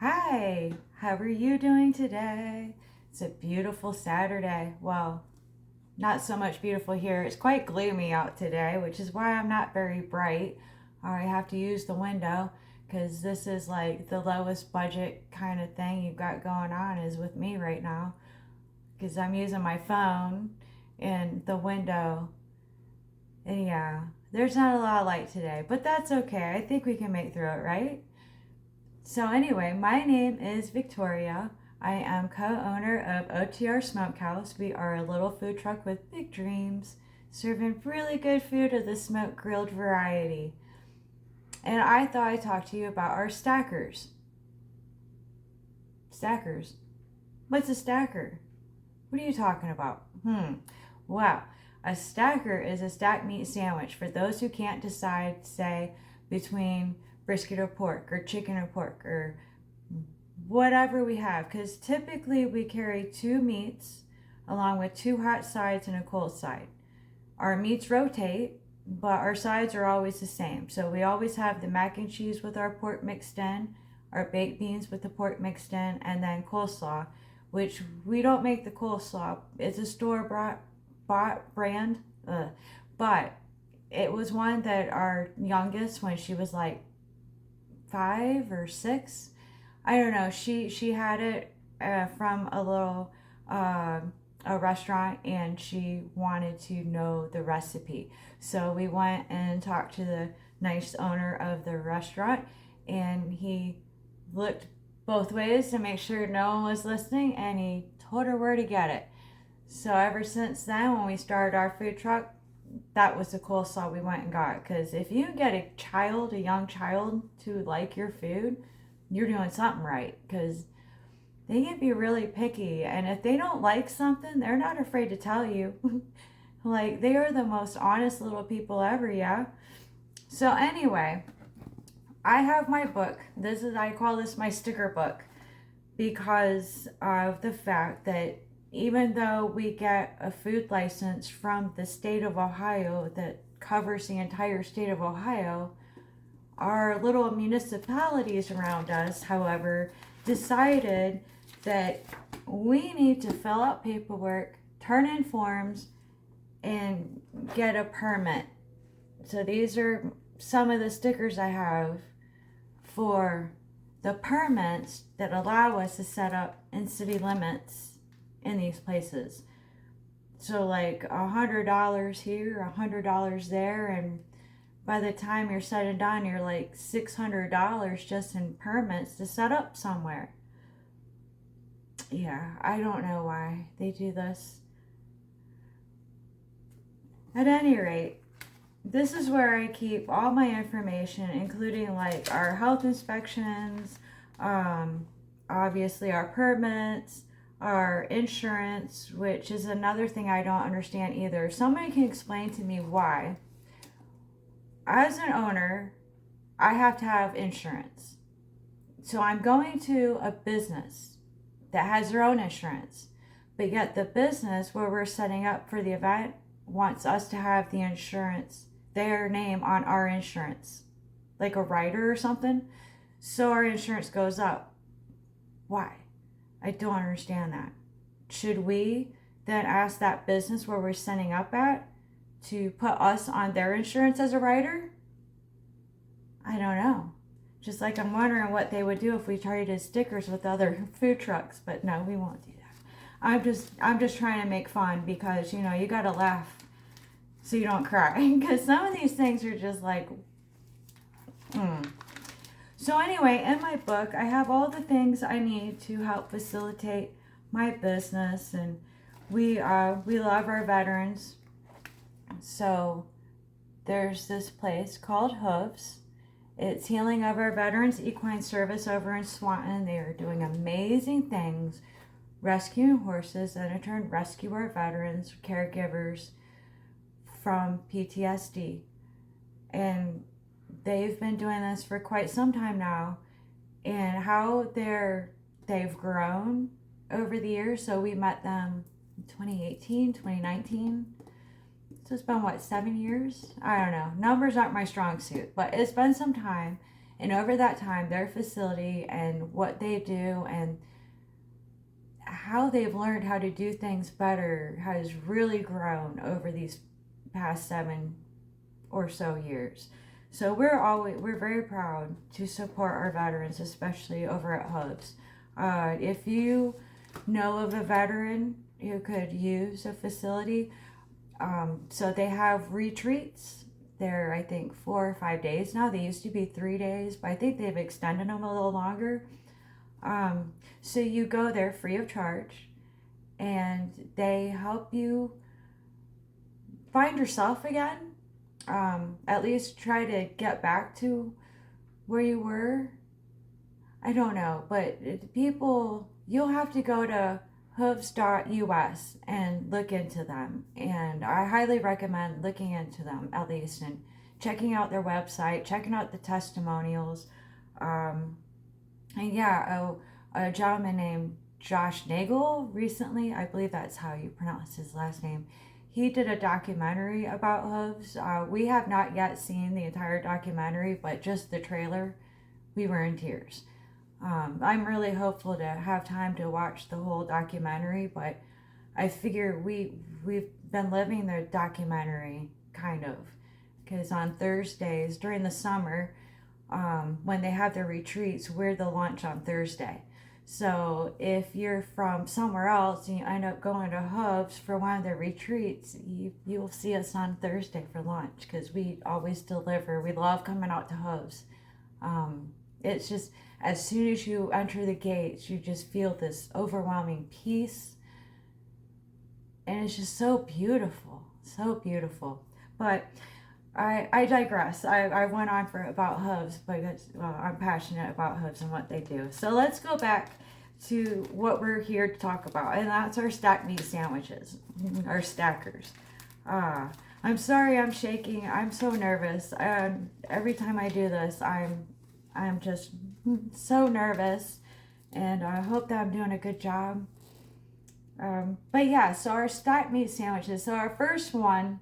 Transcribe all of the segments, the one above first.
Hi, how are you doing today? It's a beautiful Saturday. Well, not so much beautiful here. It's quite gloomy out today, which is why I'm not very bright. I have to use the window because this is like the lowest budget kind of thing you've got going on is with me right now because I'm using my phone in the window. And yeah, there's not a lot of light today, but that's okay. I think we can make through it, right? So, anyway, my name is Victoria. I am co owner of OTR Smokehouse. We are a little food truck with big dreams, serving really good food of the smoke grilled variety. And I thought I'd talk to you about our stackers. Stackers? What's a stacker? What are you talking about? Wow. A stacker is a stacked meat sandwich for those who can't decide, say, between brisket or pork or chicken or pork or whatever we have, because typically we carry two meats along with two hot sides and a cold side. Our meats rotate, but our sides are always the same. So we always have the mac and cheese with our pork mixed in, our baked beans with the pork mixed in, and then coleslaw, which we don't make the coleslaw. It's a store bought brand, but it was one that our youngest, when she was like 5 or 6, I don't know. She had it from uh, a restaurant, and she wanted to know the recipe. So we went and talked to the nice owner of the restaurant, and he looked both ways to make sure no one was listening, and he told her where to get it. So ever since then, when we started our food truck, that was the coleslaw we went and got. Because if you get a young child, to like your food, you're doing something right. Because they can be really picky. And if they don't like something, they're not afraid to tell you. Like, they are the most honest little people ever, yeah? So, anyway, I have my book. I call this my sticker book because of the fact that even though we get a food license from the state of Ohio that covers the entire state of Ohio, our little municipalities around us, however, decided that we need to fill out paperwork, turn in forms, and get a permit. So these are some of the stickers I have for the permits that allow us to set up in city limits in these places. So like $100 here, $100 there, and by the time you're said and done, you're like $600 just in permits to set up somewhere. Yeah, I don't know why they do this. At any rate, this is where I keep all my information, including like our health inspections, um, obviously our permits, our insurance, which is another thing I don't understand either. Somebody can explain to me why, as an owner, I have to have insurance. So I'm going to a business that has their own insurance, but yet the business where we're setting up for the event wants us to have the insurance, their name on our insurance, like a rider or something. So our insurance goes up. Why? I don't understand that. Should we then ask that business where we're setting up at to put us on their insurance as a rider? I don't know. Just like I'm wondering what they would do if we traded stickers with other food trucks, but no, we won't do that. I'm just trying to make fun because you gotta laugh so you don't cry because some of these things are just like, So anyway, in my book, I have all the things I need to help facilitate my business, and we love our veterans. So there's this place called Hooves. It's Healing of Our Veterans Equine Service over in Swanton. They are doing amazing things, rescuing horses, and in turn rescue our veterans, caregivers from PTSD. And they've been doing this for quite some time now, and how they've grown over the years. So we met them in 2018, 2019. So it's been what, 7 years? I don't know. Numbers aren't my strong suit, but it's been some time. And over that time, their facility and what they do and how they've learned how to do things better has really grown over these past 7 or so years. So we're very proud to support our veterans, especially over at Hubs. If you know of a veteran who could use a facility, so they have retreats. They're, I think, 4 or 5 days now. They used to be 3 days, but I think they've extended them a little longer. So you go there free of charge, and they help you find yourself again. At least try to get back to where you were. I don't know, but people, you'll have to go to hooves.us and look into them. And I highly recommend looking into them at least and checking out their website, checking out the testimonials. And yeah, a gentleman named Josh Nagel recently, I believe that's how you pronounce his last name. He did a documentary about Hooves. We have not yet seen the entire documentary, but just the trailer, we were in tears. I'm really hopeful to have time to watch the whole documentary, but I figure we've been living the documentary kind of, because on Thursdays during the summer, when they have their retreats, we're the lunch on Thursday. So if you're from somewhere else and you end up going to Hubs for one of their retreats, you'll see us on Thursday for lunch, because we always deliver. We love coming out to Hubs. It's just, as soon as you enter the gates, you just feel this overwhelming peace. And it's just so beautiful, so beautiful. But I digress. I went on for about Hubs, but I'm passionate about Hubs and what they do. So let's go back to what we're here to talk about, and that's our stacked meat sandwiches, our stackers. I'm sorry I'm shaking. I'm so nervous. Every time I do this, I'm just so nervous, and I hope that I'm doing a good job. But yeah, so our stacked meat sandwiches. So our first one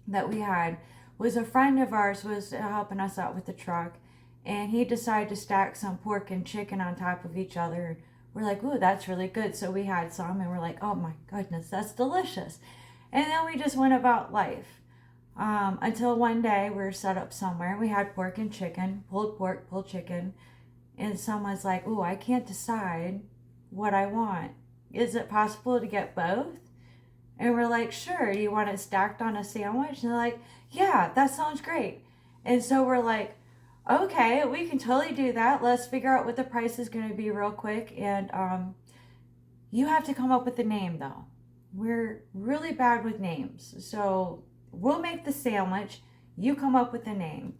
that we had was a friend of ours was helping us out with the truck, and he decided to stack some pork and chicken on top of each other. We're like, ooh, that's really good. So we had some, and we're like, oh my goodness, that's delicious. And then we just went about life. Until one day we were set up somewhere. We had pork and chicken, pulled pork, pulled chicken, and someone's like, ooh, I can't decide what I want. Is it possible to get both? And we're like, sure, do you want it stacked on a sandwich? And they're like, yeah, that sounds great. And so we're like, okay, we can totally do that. Let's figure out what the price is going to be real quick. And you have to come up with a name, though. We're really bad with names. So we'll make the sandwich. You come up with a name.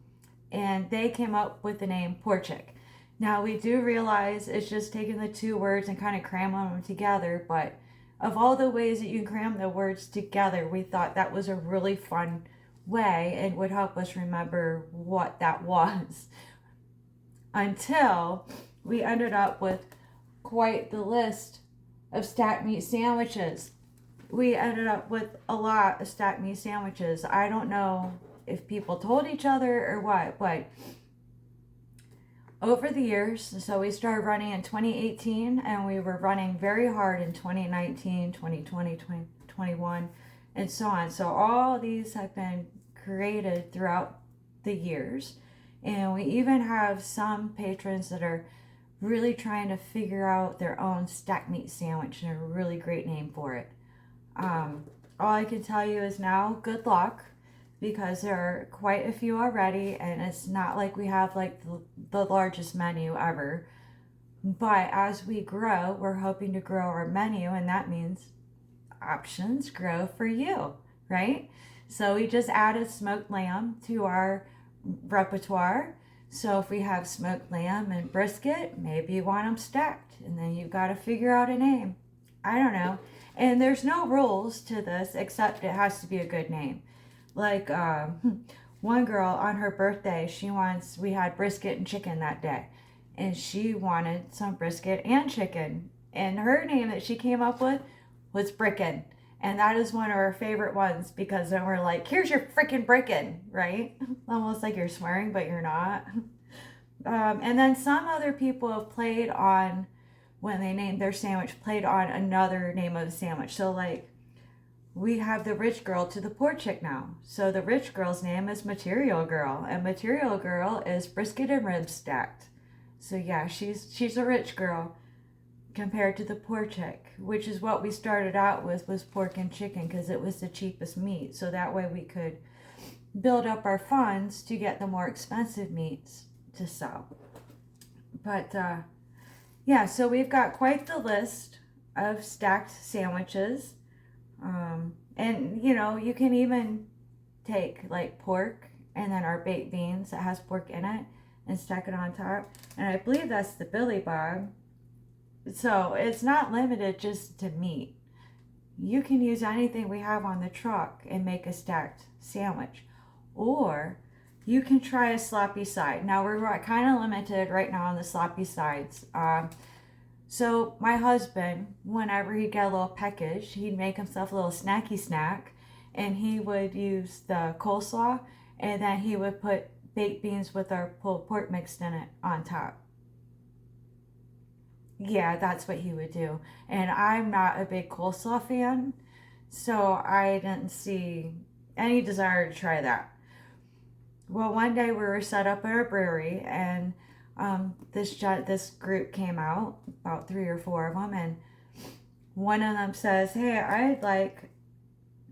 And they came up with the name Porchik. Now, we do realize it's just taking the two words and kind of cramming them together, but of all the ways that you can cram the words together, we thought that was a really fun way and would help us remember what that was. Until we ended up with quite the list of stacked meat sandwiches. We ended up with a lot of stacked meat sandwiches. I don't know if people told each other or what, but over the years, so we started running in 2018, and we were running very hard in 2019, 2020, 2021, and so on. So all these have been created throughout the years, and we even have some patrons that are really trying to figure out their own stacked meat sandwich and a really great name for it. All I can tell you is now, good luck, because there are quite a few already, and it's not like we have like the largest menu ever. But as we grow, we're hoping to grow our menu, and that means options grow for you, right? So we just added smoked lamb to our repertoire. So if we have smoked lamb and brisket, maybe you want them stacked, and then you've got to figure out a name. I don't know. And there's no rules to this except it has to be a good name. Like one girl on her birthday, we had brisket and chicken that day, and she wanted some brisket and chicken, and her name that she came up with was Brickin', and that is one of her favorite ones, because then we're like, here's your freaking Brickin', right? Almost like you're swearing, but you're not. And then some other people have played on, when they named their sandwich, played on another name of the sandwich. So like we have the rich girl to the poor chick now. So the rich girl's name is Material Girl, and Material Girl is brisket and ribs stacked. So yeah, she's a rich girl compared to the poor chick, which is what we started out with, was pork and chicken, because it was the cheapest meat. So that way we could build up our funds to get the more expensive meats to sell. But yeah, so we've got quite the list of stacked sandwiches. And you know, you can even take like pork and then our baked beans that has pork in it and stack it on top. And I believe that's the Billy Bob. So it's not limited just to meat. You can use anything we have on the truck and make a stacked sandwich. Or you can try a sloppy side. Now we're kind of limited right now on the sloppy sides. So my husband, whenever he'd get a little peckish, he'd make himself a little snacky snack, and he would use the coleslaw, and then he would put baked beans with our pulled pork mixed in it on top. Yeah, that's what he would do. And I'm not a big coleslaw fan, so I didn't see any desire to try that. Well, one day we were set up at a brewery, and this group came out, about 3 or 4 of them, and one of them says, "Hey, I'd like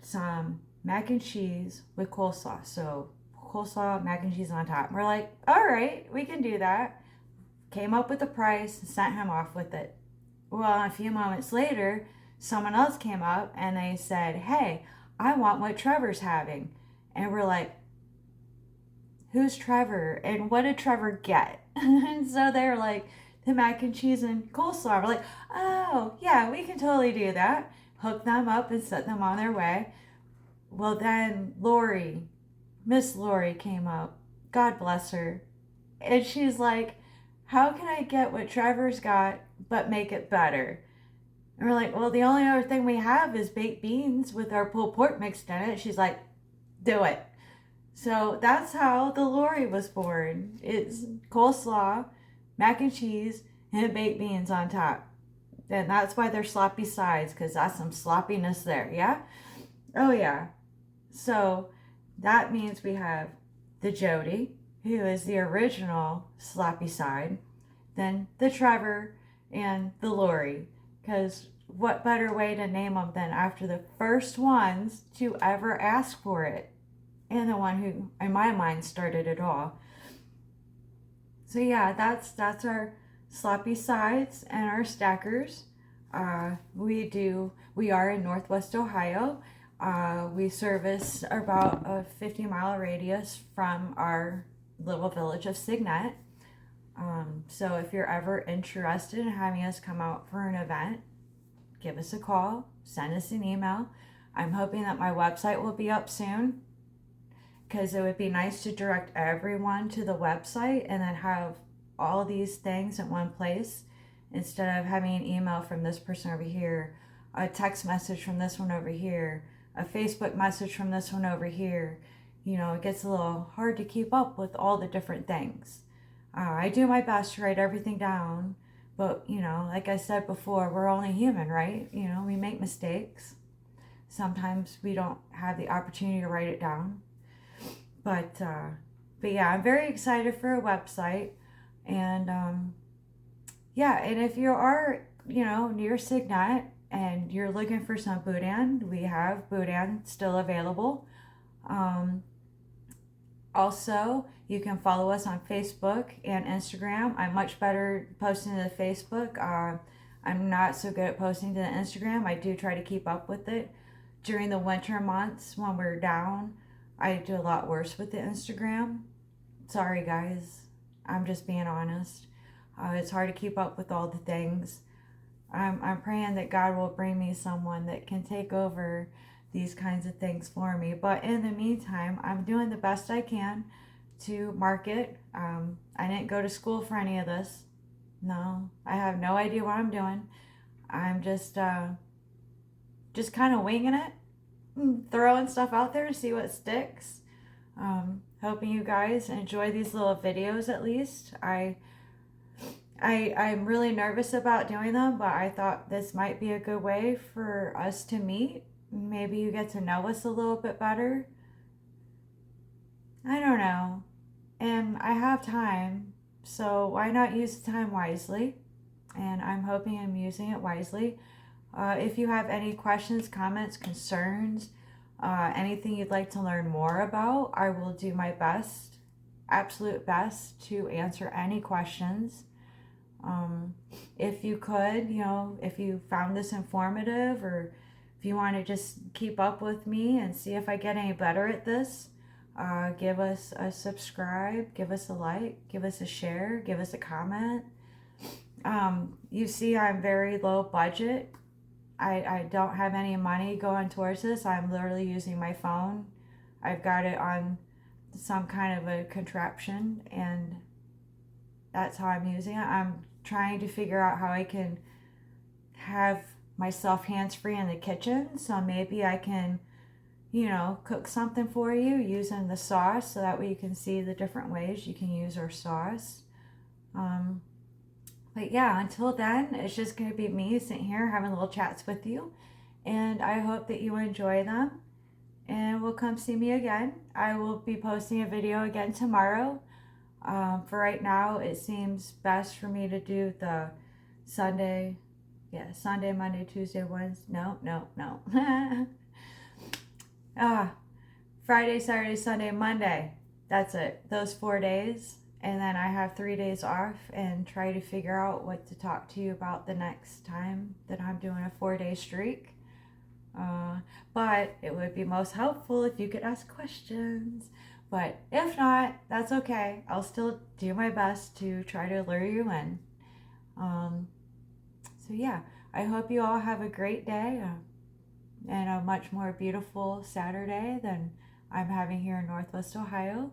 some mac and cheese with coleslaw." So coleslaw, mac and cheese on top. And we're like, "All right, we can do that." Came up with the price, and sent him off with it. Well, a few moments later, someone else came up and they said, "Hey, I want what Trevor's having." And we're like, "Who's Trevor? And what did Trevor get?" And so they're like, "The mac and cheese and coleslaw." We're like, "Oh, yeah, we can totally do that." Hook them up and set them on their way. Well, then Miss Lori came up. God bless her. And she's like, "How can I get what Trevor's got but make it better?" And we're like, "Well, the only other thing we have is baked beans with our pulled pork mixed in it." She's like, "Do it." So that's how the Lori was born. It's coleslaw, mac and cheese, and baked beans on top. And that's why they're sloppy sides, because that's some sloppiness there, yeah? Oh, yeah. So that means we have the Jody, who is the original sloppy side, then the Trevor, and the Lori. Because what better way to name them than after the first ones to ever ask for it? And the one who, in my mind, started it all. So yeah, that's our sloppy sides and our stackers. We are in Northwest Ohio. We service about a 50-mile radius from our little village of Signet. So if you're ever interested in having us come out for an event, give us a call, send us an email. I'm hoping that my website will be up soon, because it would be nice to direct everyone to the website and then have all these things in one place, instead of having an email from this person over here, a text message from this one over here, a Facebook message from this one over here. You know, it gets a little hard to keep up with all the different things. I do my best to write everything down, but you know, like I said before, we're only human, right? You know, we make mistakes. Sometimes we don't have the opportunity to write it down. But yeah, I'm very excited for a website. And yeah, and if you are, you know, near Signet and you're looking for some boudin, we have boudin still available. Also, you can follow us on Facebook and Instagram. I'm much better posting to the Facebook. I'm not so good at posting to the Instagram. I do try to keep up with it. During the winter months when we're down, I do a lot worse with the Instagram. Sorry, guys. I'm just being honest. It's hard to keep up with all the things. I'm praying that God will bring me someone that can take over these kinds of things for me. But in the meantime, I'm doing the best I can to market. I didn't go to school for any of this. No, I have no idea what I'm doing. I'm just kind of winging it, throwing stuff out there to see what sticks. Hoping you guys enjoy these little videos at least. I'm really nervous about doing them, but I thought this might be a good way for us to meet. Maybe you get to know us a little bit better. I don't know. And I have time, so why not use the time wisely? And I'm hoping I'm using it wisely. If you have any questions, comments, concerns, anything you'd like to learn more about, I will do my best, absolute best, to answer any questions. If you could, if you found this informative, or if you want to just keep up with me and see if I get any better at this, give us a subscribe, give us a like, give us a share, give us a comment. You see, I'm very low budget. I don't have any money going towards this. I'm literally using my phone. I've got it on some kind of a contraption, and that's how I'm using it. I'm trying to figure out how I can have myself hands-free in the kitchen, so maybe I can, cook something for you using the sauce, so that way you can see the different ways you can use our sauce. But yeah, until then, it's just going to be me sitting here having little chats with you. And I hope that you enjoy them. And will come see me again. I will be posting a video again tomorrow. For right now, it seems best for me to do the Sunday. Yeah, Sunday, Monday, Tuesday, Wednesday. No. Friday, Saturday, Sunday, Monday. That's it. Those 4 days. And then I have 3 days off, and try to figure out what to talk to you about the next time that I'm doing a 4-day streak. But it would be most helpful if you could ask questions. But if not, that's okay. I'll still do my best to try to lure you in. So yeah, I hope you all have a great day, and a much more beautiful Saturday than I'm having here in Northwest Ohio.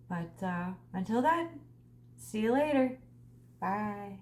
But until then, see you later. Bye.